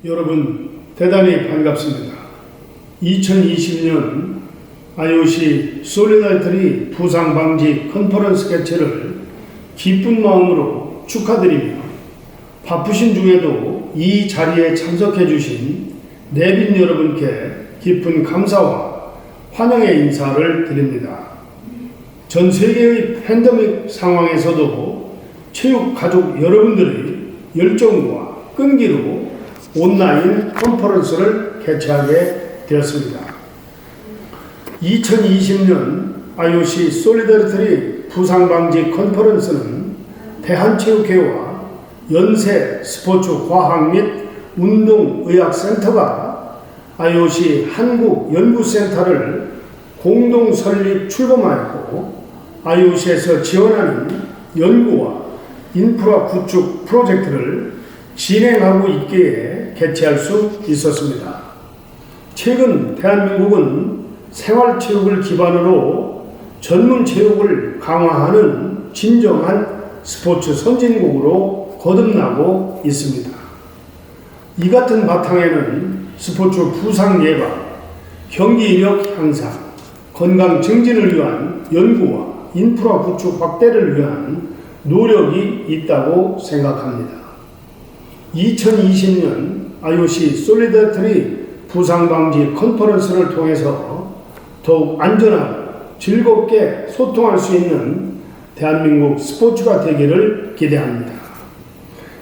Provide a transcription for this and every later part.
여러분 대단히 반갑습니다. 2020년 IOC 솔리다리티 부상방지 컨퍼런스 개최를 기쁜 마음으로 축하드리며 바쁘신 중에도 이 자리에 참석해 주신 내빈 여러분께 깊은 감사와 환영의 인사를 드립니다. 전 세계의 팬데믹 상황에서도 체육 가족 여러분들의 열정과 끈기로 온라인 컨퍼런스를 개최하게 되었습니다. 2020년 IOC 솔리다리티 부상방지 컨퍼런스는 대한체육회와 연세 스포츠 과학 및 운동의학센터가 IOC 한국연구센터를 공동 설립 출범하였고 IOC에서 지원하는 연구와 인프라 구축 프로젝트를 진행하고 있기에 개최할 수 있었습니다. 최근 대한민국은 생활체육을 기반으로 전문체육을 강화하는 진정한 스포츠 선진국으로 거듭나고 있습니다. 이 같은 바탕에는 스포츠 부상 예방, 경기 이력 향상, 건강 증진을 위한 연구와 인프라 구축 확대를 위한 노력이 있다고 생각합니다. 2020년 IOC 솔리다리티 부상방지 컨퍼런스를 통해서 더욱 안전하고 즐겁게 소통할 수 있는 대한민국 스포츠가 되기를 기대합니다.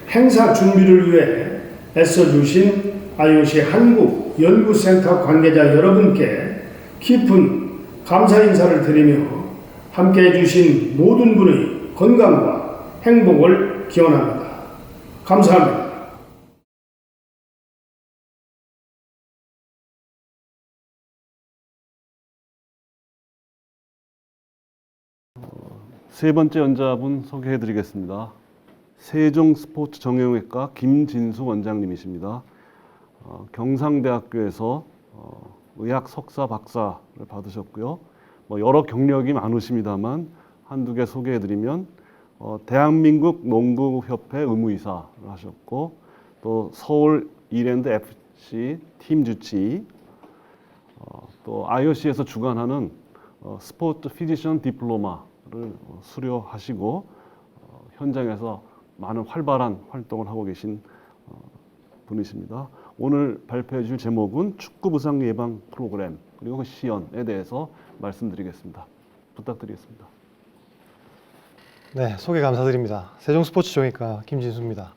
행사 준비를 위해 애써주신 IOC 한국연구센터 관계자 여러분께 깊은 감사 인사를 드리며 함께해 주신 모든 분의 건강과 행복을 기원합니다. 감사합니다. 세 번째 연자분 소개해 드리겠습니다. 세종스포츠정형외과 김진수 원장님이십니다. 경상대학교에서 의학 석사, 박사를 받으셨고요. 여러 경력이 많으십니다만 한두 개 소개해 드리면 대한민국 농구협회 의무이사를 하셨고 또 서울 이랜드 FC 팀 주치, 또 IOC에서 주관하는 스포츠 피지션 디플로마를 수료하시고 현장에서 많은 활발한 활동을 하고 계신 분이십니다. 오늘 발표해 주실 제목은 축구 부상 예방 프로그램 그리고 그 시연에 대해서 말씀드리겠습니다. 부탁드리겠습니다. 네, 소개 감사드립니다. 세종스포츠정형외과 김진수입니다.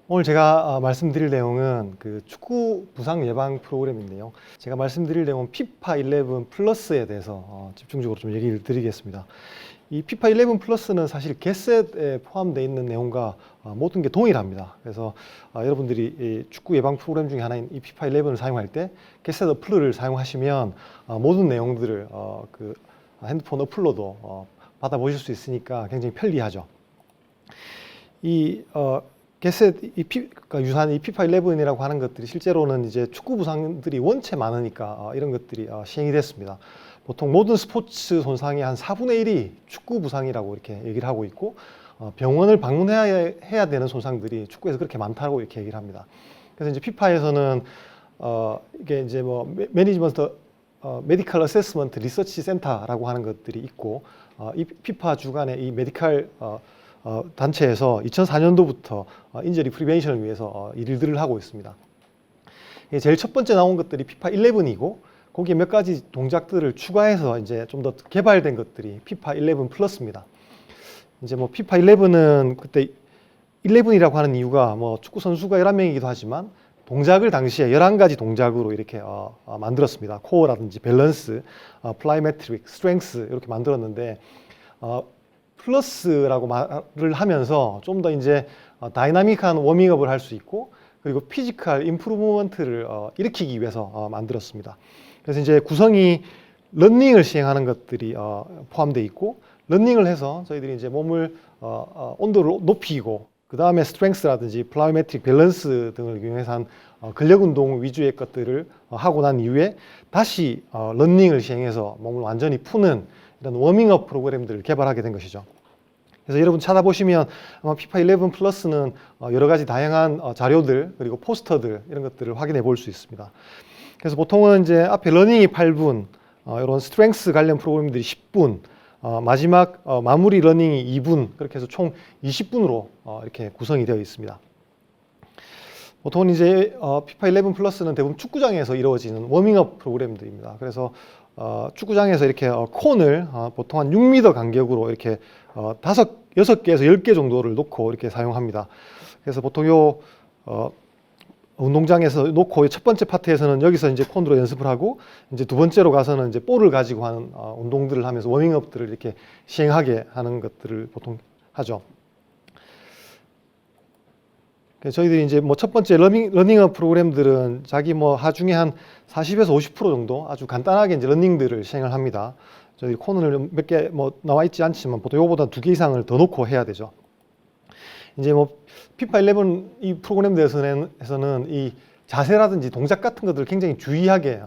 오늘 제가 말씀드릴 내용은 그 축구 부상 예방 프로그램인데요. 제가 말씀드릴 내용은 FIFA 11 플러스에 대해서 집중적으로 좀 얘기를 드리겠습니다. 이 FIFA 11 플러스는 사실 개셋에 포함되어 있는 내용과 모든 게 동일합니다. 그래서 여러분들이 이 축구 예방 프로그램 중에 하나인 이 FIFA 11을 사용할 때 개셋 어플을 사용하시면 모든 내용들을 그 핸드폰 어플로도 받아보실 수 있으니까 굉장히 편리하죠. 이 개셋 그러니까 유사한 이 FIFA 11이라고 하는 것들이 실제로는 이제 축구 부상들이 원체 많으니까 이런 것들이 시행이 됐습니다. 보통 모든 스포츠 손상의 한 4분의 1이 축구 부상이라고 이렇게 얘기를 하고 있고 병원을 방문해야 되는 손상들이 축구에서 그렇게 많다고 이렇게 얘기를 합니다. 그래서 이제 피파에서는 이게 이제 뭐 매니지먼트 메디컬 어세스먼트 리서치 센터라고 하는 것들이 있고 이 피파 주관의 이 메디컬 단체에서 2004년도부터 인저리 프리벤션을 위해서 일들을 하고 있습니다. 제일 첫 번째 나온 것들이 FIFA 11이고 거기에 몇 가지 동작들을 추가해서 이제 좀 더 개발된 것들이 FIFA 11 플러스입니다. 이제 뭐 FIFA 11은 그때 11이라고 하는 이유가 뭐 축구 선수가 11명이기도 하지만 동작을 당시에 11가지 동작으로 이렇게 만들었습니다. 코어라든지 밸런스, 플라이메트릭, 스트렝스 이렇게 만들었는데 플러스라고 말을 하면서 좀 더 이제 다이나믹한 워밍업을 할 수 있고 그리고 피지컬 임프루브먼트를 일으키기 위해서 만들었습니다. 그래서 이제 구성이 러닝을 시행하는 것들이 포함되어 있고 러닝을 해서 저희들이 이제 몸을 온도를 높이고 그 다음에 스트렝스라든지 플라이메트릭 밸런스 등을 이용해서 한 근력 운동 위주의 것들을 하고 난 이후에 다시 러닝을 시행해서 몸을 완전히 푸는 이런 워밍업 프로그램들을 개발하게 된 것이죠. 그래서 여러분 찾아보시면 아마 피파 11 플러스는 여러 가지 다양한 자료들 그리고 포스터들 이런 것들을 확인해 볼 수 있습니다. 그래서 보통은 이제 앞에 러닝이 8분, 이런 스트렝스 관련 프로그램들이 10분, 마지막 마무리 러닝이 2분, 그렇게 해서 총 20분으로 이렇게 구성이 되어 있습니다. 보통은 이제 피파 11 플러스는 대부분 축구장에서 이루어지는 워밍업 프로그램들입니다. 그래서 축구장에서 이렇게 콘을 보통 한 6m 간격으로 이렇게 6개에서 10개 정도를 놓고 이렇게 사용합니다. 그래서 보통 운동장에서 놓고 첫 번째 파트에서는 여기서 이제 콘으로 연습을 하고 이제 두 번째로 가서는 이제 볼을 가지고 하는 운동들을 하면서 워밍업들을 이렇게 시행하게 하는 것들을 보통 하죠. 저희들이 이제 뭐 첫 번째 러닝업 프로그램들은 자기 뭐 하중에 한 40에서 50% 정도 아주 간단하게 이제 러닝들을 시행을 합니다. 저희 콘을 몇 개 뭐 나와 있지 않지만 보통 이거보다 2개 이상을 더 놓고 해야 되죠. 이제 뭐 피파 11 이 프로그램에서는 이 자세라든지 동작 같은 것들을 굉장히 주의하게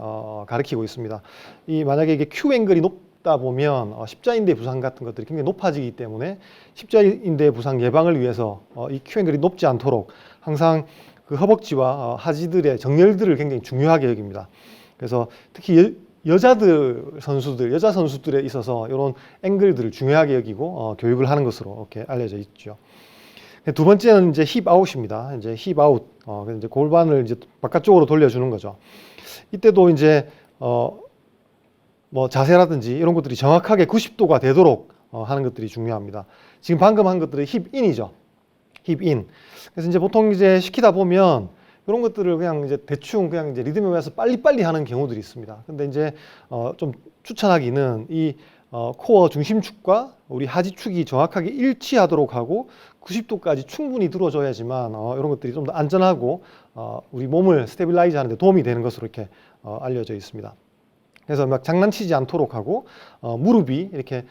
가르치고 있습니다. 이 만약에 이게 Q 앵글이 높다 보면 십자인대 부상 같은 것들이 굉장히 높아지기 때문에 십자인대 부상 예방을 위해서 이 Q 앵글이 높지 않도록 항상 그 허벅지와 하지들의 정렬들을 굉장히 중요하게 여깁니다. 그래서 특히 여자 선수들에 있어서 이런 앵글들을 중요하게 여기고 교육을 하는 것으로 이렇게 알려져 있죠. 두 번째는 이제 힙 아웃입니다. 이제 힙 아웃, 이제 골반을 이제 바깥쪽으로 돌려주는 거죠. 이때도 이제 뭐 자세라든지 이런 것들이 정확하게 90도가 되도록 하는 것들이 중요합니다. 지금 방금 한 것들이 힙 인이죠. 힙 인. 그래서 이제 보통 이제 시키다 보면 이런 것들을 그냥 이제 대충 그냥 이제 리듬에 맞춰서 빨리빨리 하는 경우들이 있습니다. 근데 이제 좀 추천하기는 이 코어 중심축과 우리 하지축이 정확하게 일치하도록 하고 90도까지 충분히 들어줘야지만 이런 것들이 좀 더 안전하고 우리 몸을 스테빌라이즈 하는 데 도움이 되는 것으로 이렇게 알려져 있습니다. 그래서 막 장난치지 않도록 하고 무릎이 이렇게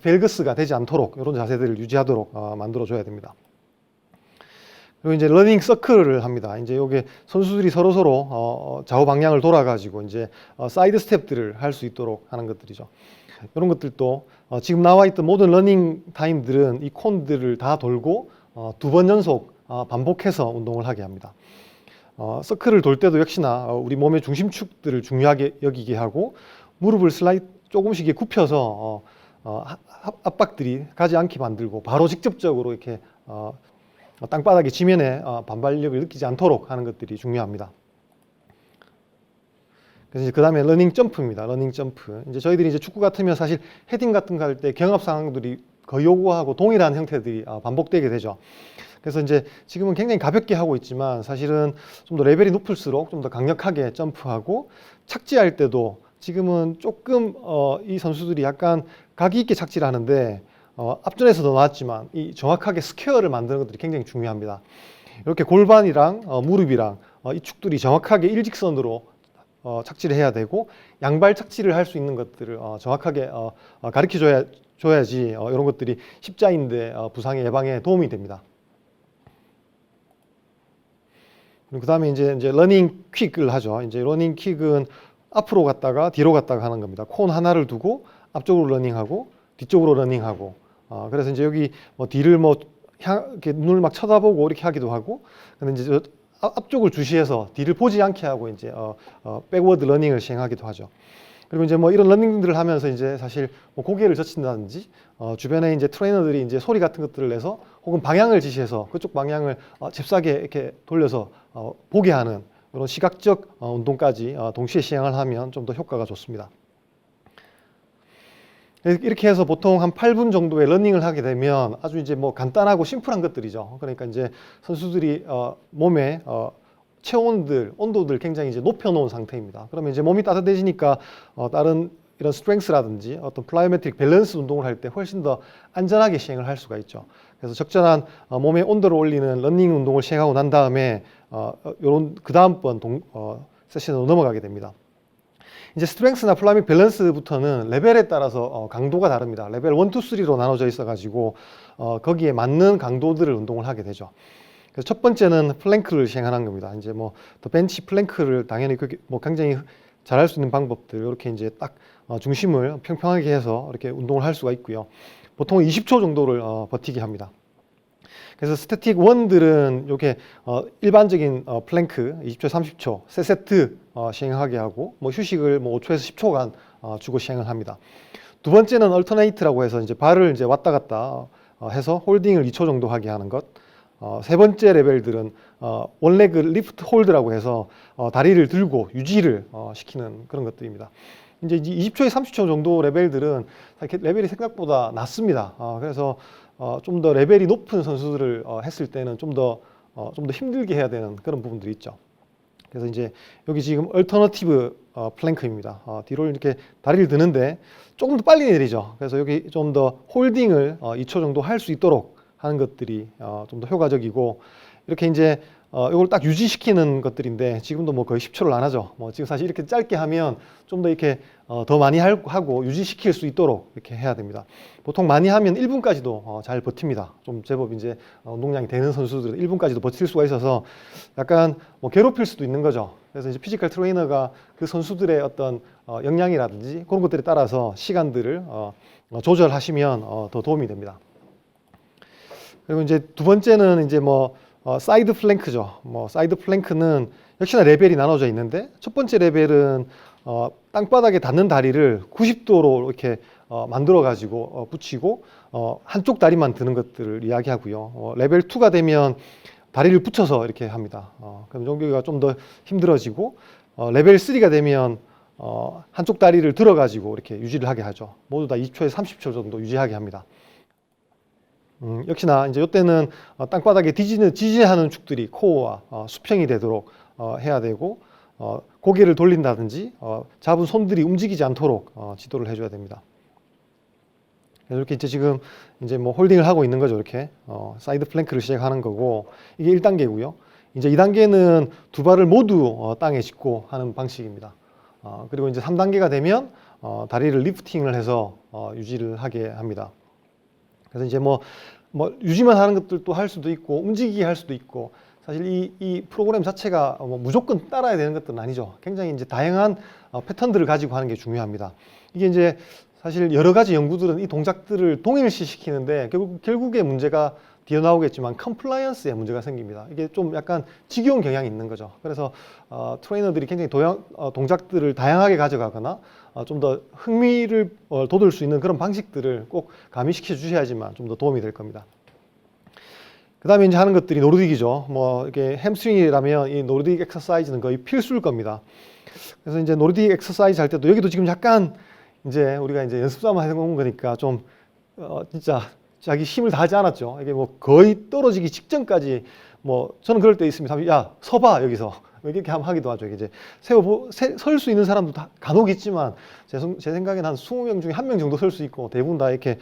벨그스가 되지 않도록 이런 자세들을 유지하도록 만들어줘야 됩니다. 그리고 이제 러닝 서클을 합니다. 이제 요게 선수들이 서로 좌우 방향을 돌아가지고 이제 사이드 스텝들을 할 수 있도록 하는 것들이죠. 이런 것들도 지금 나와 있던 모든 러닝 타임들은 이 콘들을 다 돌고 2번 연속 반복해서 운동을 하게 합니다. 서클을 돌 때도 역시나 우리 몸의 중심축들을 중요하게 여기게 하고 무릎을 조금씩 굽혀서 압박들이 가지 않게 만들고 바로 직접적으로 이렇게 땅바닥의 지면에 반발력을 느끼지 않도록 하는 것들이 중요합니다. 그래서 그 다음에 러닝 점프입니다. 러닝 점프. 이제 저희들이 이제 축구 같으면 사실 헤딩 같은 거 할 때 경합 상황들이 거의 요구하고 동일한 형태들이 반복되게 되죠. 그래서 이제 지금은 굉장히 가볍게 하고 있지만 사실은 좀 더 레벨이 높을수록 좀 더 강력하게 점프하고 착지할 때도 지금은 조금 이 선수들이 약간 각이 있게 착지를 하는데 앞전에서도 나왔지만 이 정확하게 스퀘어를 만드는 것들이 굉장히 중요합니다. 이렇게 골반이랑 무릎이랑 이 축들이 정확하게 일직선으로 착지를 해야 되고 양발 착지를 할 수 있는 것들을 정확하게 가르쳐 줘야지 이런 것들이 십자인대 부상의 예방에 도움이 됩니다. 그 다음에 이제 러닝 퀵을 하죠. 이제 러닝 퀵은 앞으로 갔다가 뒤로 갔다가 하는 겁니다. 콘 하나를 두고 앞쪽으로 러닝하고 뒤쪽으로 러닝하고 그래서 이제 여기 뭐 뒤를 이렇게 눈을 막 쳐다보고 이렇게 하기도 하고 근데 이제 앞쪽을 주시해서 뒤를 보지 않게 하고 이제 백워드 러닝을 시행하기도 하죠. 그리고 이제 뭐 이런 러닝들을 하면서 이제 사실 뭐 고개를 젖힌다든지 주변에 이제 트레이너들이 이제 소리 같은 것들을 내서 혹은 방향을 지시해서 그쪽 방향을 잽싸게 이렇게 돌려서 보게 하는 이런 시각적 운동까지 동시에 시행을 하면 좀 더 효과가 좋습니다. 이렇게 해서 보통 한 8분 정도의 러닝을 하게 되면 아주 이제 뭐 간단하고 심플한 것들이죠. 그러니까 이제 선수들이 몸에 온도들 굉장히 이제 높여놓은 상태입니다. 그러면 이제 몸이 따뜻해지니까 다른 이런 스트렝스라든지 어떤 플라이오메트릭 밸런스 운동을 할 때 훨씬 더 안전하게 시행을 할 수가 있죠. 그래서 적절한 몸의 온도를 올리는 러닝 운동을 시행하고 난 다음에 요런 그 다음번 세션으로 넘어가게 됩니다. 이제 스트렝스나 플라이오메트릭 밸런스부터는 레벨에 따라서 강도가 다릅니다. 레벨 1, 2, 3로 나눠져 있어가지고 거기에 맞는 강도들을 운동을 하게 되죠. 그래서 첫 번째는 플랭크를 시행하는 겁니다. 이제 뭐 더 벤치 플랭크를 당연히 뭐 굉장히 잘할 수 있는 방법들 이렇게 이제 딱 중심을 평평하게 해서 이렇게 운동을 할 수가 있고요. 보통 20초 정도를 버티게 합니다. 그래서 스태틱 1들은 이렇게 일반적인 플랭크 20초, 30초 세 세트 시행하게 하고 뭐 휴식을 뭐 5초에서 10초간 주고 시행을 합니다. 두 번째는 얼터네이트라고 해서 이제 발을 이제 왔다 갔다 해서 홀딩을 2초 정도 하게 하는 것. 세 번째 레벨들은 원레그 리프트 홀드라고 해서 다리를 들고 유지를 시키는 그런 것들입니다. 이제 20초에 30초 정도 레벨들은 레벨이 생각보다 낮습니다. 그래서 좀 더 레벨이 높은 선수들을 했을 때는 좀 더 힘들게 해야 되는 그런 부분들이 있죠. 그래서 이제 여기 지금 얼터너티브 플랭크입니다. 뒤로 이렇게 다리를 드는데 조금 더 빨리 내리죠. 그래서 여기 좀 더 홀딩을 2초 정도 할 수 있도록 하는 것들이 좀 더 효과적이고, 이렇게 이제 이걸 딱 유지시키는 것들인데 지금도 뭐 거의 10초를 안 하죠. 뭐 지금 사실 이렇게 짧게 하면 좀 더 이렇게 더 많이 하고 유지시킬 수 있도록 이렇게 해야 됩니다. 보통 많이 하면 1분까지도 잘 버팁니다. 좀 제법 이제 운동량이 되는 선수들은 1분까지도 버틸 수가 있어서 약간 뭐 괴롭힐 수도 있는 거죠. 그래서 이제 피지컬 트레이너가 그 선수들의 어떤 역량이라든지 그런 것들에 따라서 시간들을 조절하시면 더 도움이 됩니다. 그리고 이제 두 번째는 이제 뭐 사이드 플랭크죠. 뭐 사이드 플랭크는 역시나 레벨이 나눠져 있는데, 첫 번째 레벨은 땅바닥에 닿는 다리를 90도로 이렇게 만들어 가지고 붙이고 한쪽 다리만 드는 것들을 이야기하고요. 레벨 2가 되면 다리를 붙여서 이렇게 합니다. 그럼 여기가 좀 더 힘들어지고, 레벨 3가 되면 한쪽 다리를 들어 가지고 이렇게 유지를 하게 하죠. 모두 다 2초에서 30초 정도 유지하게 합니다. 역시나 이제 이때는 땅바닥에 지지하는 축들이 코어와 수평이 되도록 해야 되고, 고개를 돌린다든지 잡은 손들이 움직이지 않도록 지도를 해줘야 됩니다. 그래서 이렇게 이제 지금 이제 뭐 홀딩을 하고 있는 거죠. 이렇게 사이드 플랭크를 시작하는 거고, 이게 1단계고요. 이제 2단계는 두 발을 모두 땅에 짚고 하는 방식입니다. 그리고 이제 3단계가 되면 다리를 리프팅을 해서 유지를 하게 합니다. 그래서 이제 뭐 유지만 하는 것들도 할 수도 있고 움직이게 할 수도 있고, 사실 이 프로그램 자체가 뭐 무조건 따라야 되는 것들은 아니죠. 굉장히 이제 다양한 패턴들을 가지고 하는 게 중요합니다. 이게 이제 사실 여러 가지 연구들은 이 동작들을 동일시시키는데 결국에 문제가 뒤에 나오겠지만 컴플라이언스에 문제가 생깁니다. 이게 좀 약간 지겨운 경향이 있는 거죠. 그래서 트레이너들이 굉장히 동작들을 다양하게 가져가거나 좀 더 흥미를 돋을 수 있는 그런 방식들을 꼭 가미시켜 주셔야지만 좀 더 도움이 될 겁니다. 그 다음에 이제 하는 것들이 노르딕이죠. 뭐 이렇게 햄스트링이라면 이 노르딕 엑서사이즈는 거의 필수일 겁니다. 그래서 이제 노르딕 엑서사이즈 할 때도 여기도 지금 약간 이제 우리가 이제 연습 삼아 해놓은 거니까 좀 진짜 자기 힘을 다하지 않았죠. 이게 뭐 거의 떨어지기 직전까지 뭐 저는 그럴 때 있습니다. 야, 서봐 여기서 이렇게 한번 하기도 하죠. 이제 설 수 있는 사람도 다 간혹 있지만 제 생각에는 한 20명 중에 1명 정도 설 수 있고 대부분 다 이렇게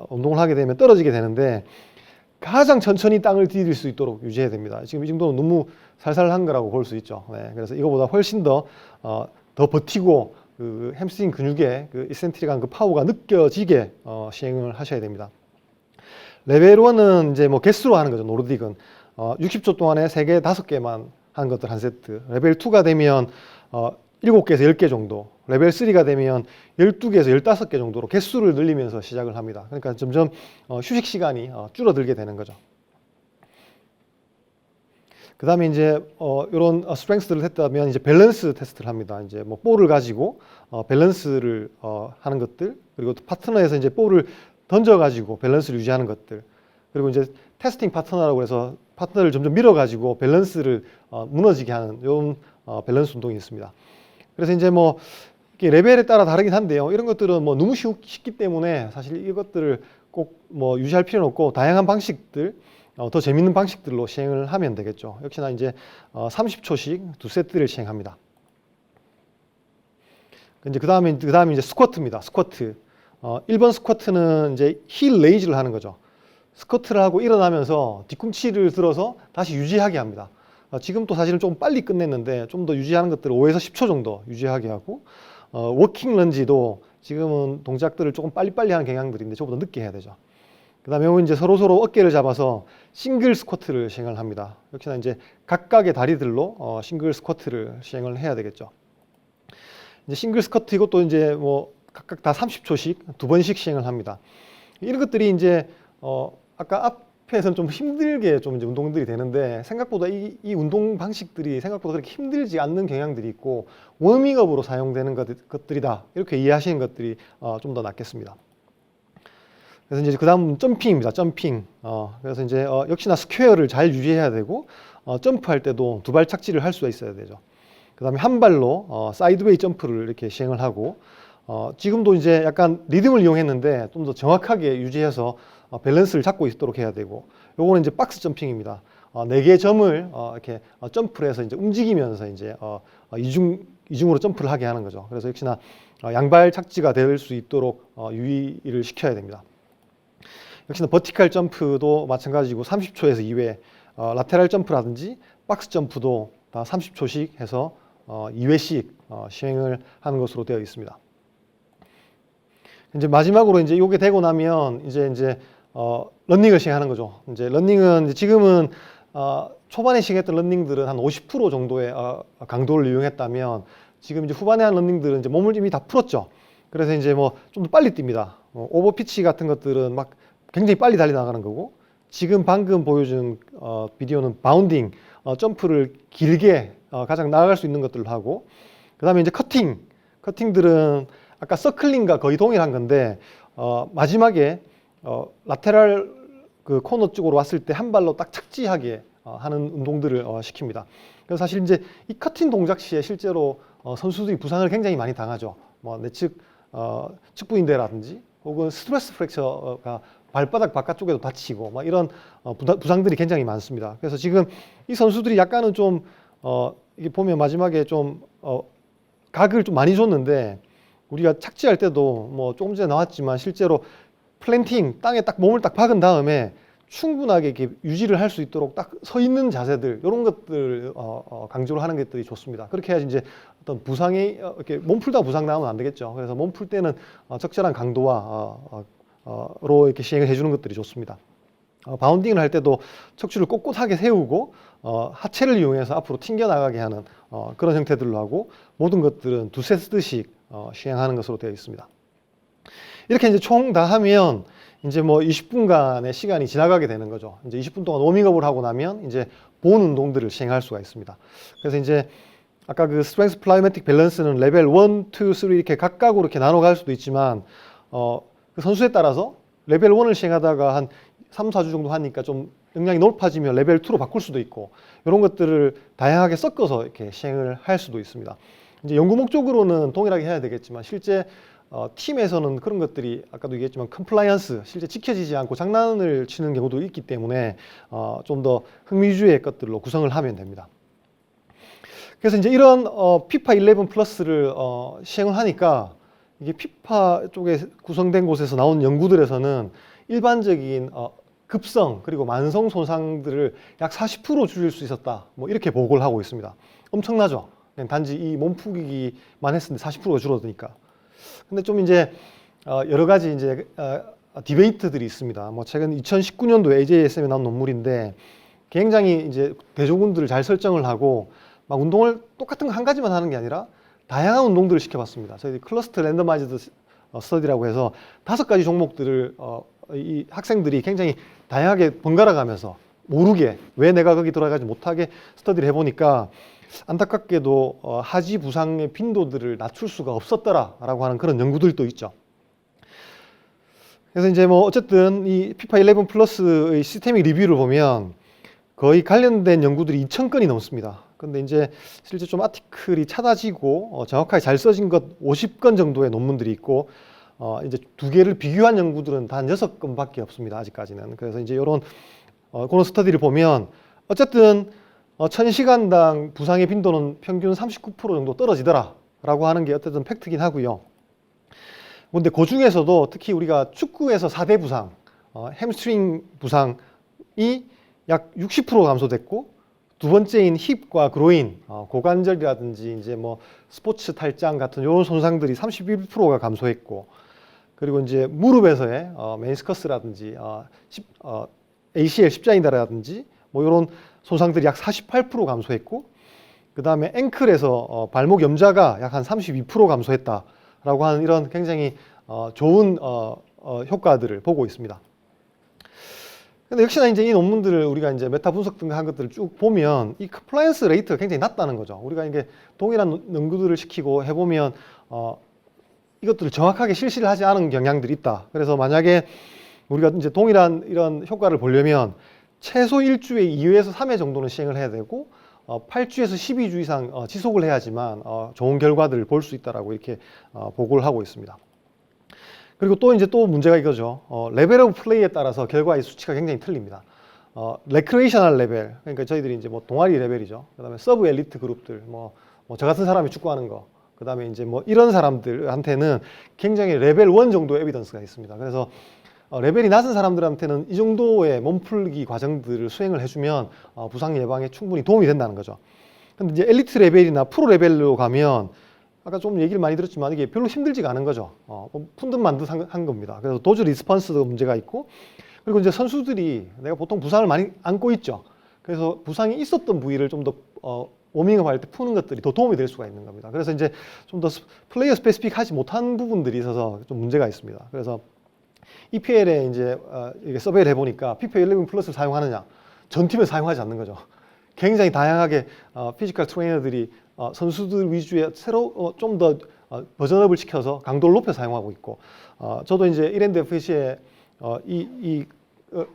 운동을 하게 되면 떨어지게 되는데, 가장 천천히 땅을 디딜 수 있도록 유지해야 됩니다. 지금 이 정도는 너무 살살한 거라고 볼 수 있죠. 네, 그래서 이거보다 훨씬 더 버티고 그 햄스트링 근육의 그 이센트릭한 그 파워가 느껴지게 시행을 하셔야 됩니다. 레벨 1은 이제 뭐 개수로 하는 거죠. 노르딕은 60초 동안에 3개, 5개만 하는 것들 한 세트. 레벨 2가 되면 7개에서 10개 정도. 레벨 3가 되면 12개에서 15개 정도로 개수를 늘리면서 시작을 합니다. 그러니까 점점 휴식 시간이 줄어들게 되는 거죠. 그 다음에 이제 이런 스트렝스를 했다면 이제 밸런스 테스트를 합니다. 이제 뭐 볼을 가지고 밸런스를 하는 것들, 그리고 파트너에서 이제 볼을 던져가지고 밸런스를 유지하는 것들, 그리고 이제 테스팅 파트너라고 해서 파트너를 점점 밀어가지고 밸런스를 무너지게 하는 이런 밸런스 운동이 있습니다. 그래서 이제 뭐 레벨에 따라 다르긴 한데요. 이런 것들은 뭐 너무 쉽기 때문에 사실 이것들을 꼭 뭐 유지할 필요는 없고, 다양한 방식들, 더 재밌는 방식들로 시행을 하면 되겠죠. 역시나 이제 30초씩 2세트를 시행합니다. 이제 그 다음에 이제 스쿼트입니다. 스쿼트. 1번 스쿼트는 이제 힐 레이즈를 하는 거죠. 스쿼트를 하고 일어나면서 뒤꿈치를 들어서 다시 유지하게 합니다. 지금 또 사실은 좀 빨리 끝냈는데 좀 더 유지하는 것들을 5에서 10초 정도 유지하게 하고, 워킹 런지도 지금은 동작들을 조금 빨리빨리 하는 경향들인데 저보다 늦게 해야 되죠. 그 다음에 이제 서로 어깨를 잡아서 싱글 스쿼트를 시행을 합니다. 역시나 이제 각각의 다리들로 싱글 스쿼트를 시행을 해야 되겠죠. 이제 싱글 스쿼트 이것도 이제 뭐 각각 다 30초씩 2번씩 시행을 합니다. 이런 것들이 이제 아까 앞에서는 좀 힘들게 좀 이제 운동들이 되는데 생각보다 이 운동 방식들이 생각보다 그렇게 힘들지 않는 경향들이 있고 워밍업으로 사용되는 것들이다. 이렇게 이해하시는 것들이 좀 더 낫겠습니다. 그래서 이제 그 다음 점핑입니다. 점핑. 그래서 이제 역시나 스퀘어를 잘 유지해야 되고 점프할 때도 두 발 착지를 할 수가 있어야 되죠. 그 다음에 한 발로 사이드웨이 점프를 이렇게 시행을 하고 지금도 이제 약간 리듬을 이용했는데 좀 더 정확하게 유지해서 밸런스를 잡고 있도록 해야 되고 요거는 이제 박스 점핑입니다. 4개의 점을 이렇게 점프를 해서 이제 움직이면서 이제 이중으로 점프를 하게 하는 거죠. 그래서 역시나 양발 착지가 될 수 있도록 유의를 시켜야 됩니다. 역시나 버티컬 점프도 마찬가지고 30초에서 2회, 라테랄 점프라든지 박스 점프도 다 30초씩 해서 2회씩 시행을 하는 것으로 되어 있습니다. 이제 마지막으로 이제 요게 되고 나면 이제 러닝을 시행하는 거죠. 이제 러닝은 이제 지금은 초반에 시행했던 러닝들은 한 50% 정도의 강도를 이용했다면 지금 이제 후반에 한 러닝들은 이제 몸을 이미 다 풀었죠. 그래서 이제 뭐 좀 더 빨리 뜁니다. 오버피치 같은 것들은 막 굉장히 빨리 달리 나가는 거고 지금 방금 보여준 비디오는 바운딩, 점프를 길게 가장 나아갈 수 있는 것들을 하고 그 다음에 이제 커팅들은 아까 서클링과 거의 동일한 건데 마지막에 라테랄 그 코너 쪽으로 왔을 때 한 발로 딱 착지하게 하는 운동들을 시킵니다. 그래서 사실 이제 이 커팅 동작 시에 실제로 선수들이 부상을 굉장히 많이 당하죠. 뭐 내측 측부인대라든지 혹은 스트레스 프랙처가 발바닥 바깥쪽에도 다치고 막 이런 부상들이 굉장히 많습니다. 그래서 지금 이 선수들이 약간은 좀 이게 보면 마지막에 좀 각을 좀 많이 줬는데 우리가 착지할 때도 뭐 조금 전에 나왔지만 실제로 플랜팅 땅에 딱 몸을 딱 박은 다음에 충분하게 이렇게 유지를 할 수 있도록 딱 서 있는 자세들 이런 것들 강조를 하는 것들이 좋습니다. 그렇게 해야지 이제 어떤 부상이 이렇게 몸 풀다가 부상 나오면 안 되겠죠. 그래서 몸 풀 때는 적절한 강도와 로 이렇게 시행을 해주는 것들이 좋습니다. 바운딩을 할 때도 척추를 꼿꼿하게 세우고 하체를 이용해서 앞으로 튕겨 나가게 하는 그런 형태들로 하고 모든 것들은 두세 세트씩 시행하는 것으로 되어 있습니다. 이렇게 이제 총 다 하면 이제 뭐 20분간의 시간이 지나가게 되는 거죠. 이제 20분 동안 워밍업을 하고 나면 이제 본 운동들을 시행할 수가 있습니다. 그래서 이제 아까 그 스트렝스 플라이매틱 밸런스는 레벨 1, 2, 3 이렇게 각각으로 이렇게 나눠 갈 수도 있지만 그 선수에 따라서 레벨 1을 시행하다가 한 3, 4주 정도 하니까 좀 역량이 높아지면 레벨 2로 바꿀 수도 있고 이런 것들을 다양하게 섞어서 이렇게 시행을 할 수도 있습니다. 이제 연구 목적으로는 동일하게 해야 되겠지만 실제 팀에서는 그런 것들이 아까도 얘기했지만 컴플라이언스 실제 지켜지지 않고 장난을 치는 경우도 있기 때문에 좀 더 흥미주의 것들로 구성을 하면 됩니다. 그래서 이제 이런 피파 11 플러스를 시행을 하니까 이게 피파 쪽에 구성된 곳에서 나온 연구들에서는 일반적인 급성 그리고 만성 손상들을 약 40% 줄일 수 있었다. 뭐 이렇게 보고를 하고 있습니다. 엄청나죠? 그냥 단지 이 몸풀기만 했었는데 40%가 줄어드니까. 근데 좀 이제 여러 가지 이제 디베이트들이 있습니다. 뭐 최근 2019년도 AJSM에 나온 논문인데 굉장히 이제 대조군들을 잘 설정을 하고 막 운동을 똑같은 거 한 가지만 하는 게 아니라 다양한 운동들을 시켜봤습니다. 저희 클러스터 랜더마이즈드 스터디라고 해서 5가지 종목들을 이 학생들이 굉장히 다양하게 번갈아 가면서 모르게 왜 내가 거기 들어가지 못하게 스터디를 해보니까 안타깝게도 하지 부상의 빈도들을 낮출 수가 없었더라라고 하는 그런 연구들도 있죠. 그래서 이제 뭐 어쨌든 이 피파 11 플러스의 시스테믹 리뷰를 보면 거의 관련된 연구들이 2,000건이 넘습니다. 근데 이제 실제 좀 아티클이 찾아지고 정확하게 잘 써진 것 50건 정도의 논문들이 있고 이제 두 개를 비교한 연구들은 단 6건밖에 없습니다. 아직까지는. 그래서 이제 이런 그런 스터디를 보면 어쨌든 1000시간당 부상의 빈도는 평균 39% 정도 떨어지더라라고 하는 게 어쨌든 팩트긴 하고요. 근데 그 중에서도 특히 우리가 축구에서 4대 부상, 햄스트링 부상이 약 60% 감소됐고 두 번째인 힙과 그로인, 고관절이라든지 이제 뭐 스포츠 탈장 같은 이런 손상들이 31%가 감소했고 그리고 이제 무릎에서의 메니스커스라든지 ACL 십자인대라든지 뭐 이런 손상들이 약 48% 감소했고 그 다음에 앵클에서 발목 염좌가 약 한 32% 감소했다라고 하는 이런 굉장히 좋은 효과들을 보고 있습니다. 근데 역시나 이제 이 논문들을 우리가 이제 메타 분석 등 한 것들을 쭉 보면 이 컴플라이언스 레이트가 굉장히 낮다는 거죠. 우리가 이게 동일한 연구들을 시키고 해보면 이것들을 정확하게 실시를 하지 않은 경향들이 있다. 그래서 만약에 우리가 이제 동일한 이런 효과를 보려면 최소 1주에 2회에서 3회 정도는 시행을 해야 되고 8주에서 12주 이상 지속을 해야지만 좋은 결과들을 볼 수 있다라고 이렇게 보고를 하고 있습니다. 그리고 또 이제 또 문제가 이거죠. 레벨 오브 플레이에 따라서 결과의 수치가 굉장히 틀립니다. 레크레이셔널 레벨, 그러니까 저희들이 이제 뭐 동아리 레벨이죠. 그다음에 서브 엘리트 그룹들, 저 같은 사람이 축구하는 거, 그다음에 이제 뭐 이런 사람들한테는 굉장히 레벨 1 정도의 에비던스가 있습니다. 그래서 레벨이 낮은 사람들한테는 이 정도의 몸풀기 과정들을 수행을 해주면 부상 예방에 충분히 도움이 된다는 거죠. 근데 이제 엘리트 레벨이나 프로 레벨로 가면 아까 좀 얘기를 많이 들었지만 이게 별로 힘들지가 않은 거죠. 푼듯만듯 한 겁니다. 그래서 도주 리스폰스도 문제가 있고, 그리고 이제 선수들이 내가 보통 부상을 많이 안고 있죠. 그래서 부상이 있었던 부위를 좀 더 워밍업 할 때 푸는 것들이 더 도움이 될 수가 있는 겁니다. 그래서 이제 좀 더 플레이어 스페시픽 하지 못한 부분들이 있어서 좀 문제가 있습니다. 그래서 EPL에 이제 이게 서베이를 해보니까 FIFA 11 플러스를 사용하느냐, 전 팀에 사용하지 않는 거죠. 굉장히 다양하게 피지컬 트레이너들이 선수들 위주의 새로 좀 더 버전업을 시켜서 강도를 높여 사용하고 있고, 저도 이제 이랜드 FC에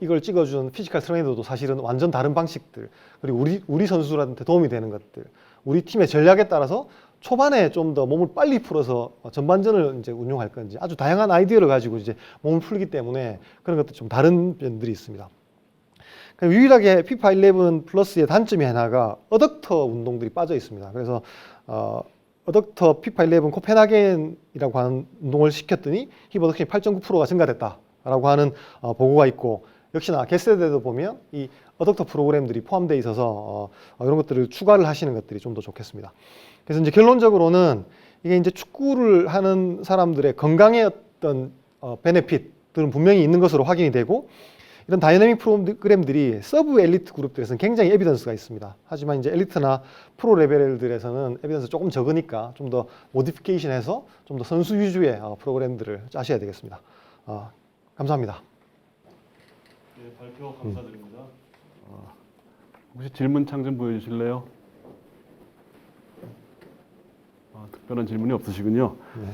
이걸 찍어준 피지컬 트레이너도 사실은 완전 다른 방식들, 그리고 우리 선수들한테 도움이 되는 것들, 우리 팀의 전략에 따라서 초반에 좀 더 몸을 빨리 풀어서 전반전을 이제 운용할 건지 아주 다양한 아이디어를 가지고 이제 몸을 풀기 때문에 그런 것도 좀 다른 면들이 있습니다. 유일하게 피파 11 플러스의 단점이 하나가 어덕터 운동들이 빠져 있습니다. 그래서 어덕터 피파 11 코펜하겐이라고 하는 운동을 시켰더니 힙 어덕션이 8.9%가 증가됐다라고 하는 보고가 있고, 역시나 게스트에도 보면 이 어덕터 프로그램들이 포함되어 있어서 이런 것들을 추가를 하시는 것들이 좀 더 좋겠습니다. 그래서 이제 결론적으로는 이게 이제 축구를 하는 사람들의 건강에 어떤 베네핏들은 분명히 있는 것으로 확인이 되고, 이런 다이내믹 프로그램들이 서브 엘리트 그룹들에서는 굉장히 에비던스가 있습니다. 하지만 이제 엘리트나 프로 레벨들에서는 에비던스 조금 적으니까 좀 더 모디피케이션해서 좀 더 선수 위주의 프로그램들을 짜셔야 되겠습니다. 감사합니다. 네, 발표 감사드립니다. 혹시 질문창 좀 보여주실래요? 특별한 질문이 없으시군요. 네.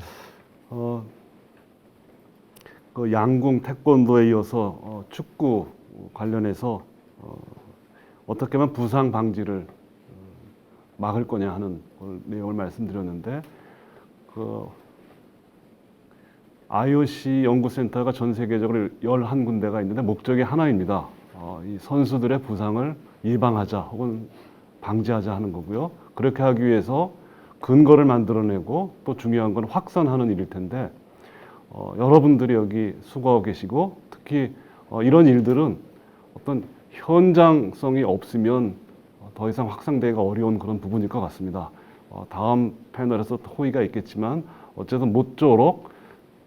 그 양궁, 태권도에 이어서 축구 관련해서 어떻게 하면 부상 방지를 막을 거냐 하는 내용을 말씀드렸는데, 그 IOC 연구센터가 전 세계적으로 11군데가 있는데 목적이 하나입니다. 이 선수들의 부상을 예방하자 혹은 방지하자 하는 거고요. 그렇게 하기 위해서 근거를 만들어내고, 또 중요한 건 확산하는 일일 텐데, 여러분들이 여기 수고하고 계시고, 특히 이런 일들은 어떤 현장성이 없으면 더 이상 확산되기가 어려운 그런 부분일 것 같습니다. 다음 패널에서 호의가 있겠지만 어쨌든 모쪼록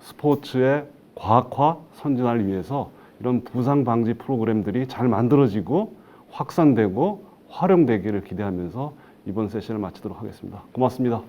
스포츠의 과학화, 선진화를 위해서 이런 부상 방지 프로그램들이 잘 만들어지고 확산되고 활용되기를 기대하면서 이번 세션을 마치도록 하겠습니다. 고맙습니다.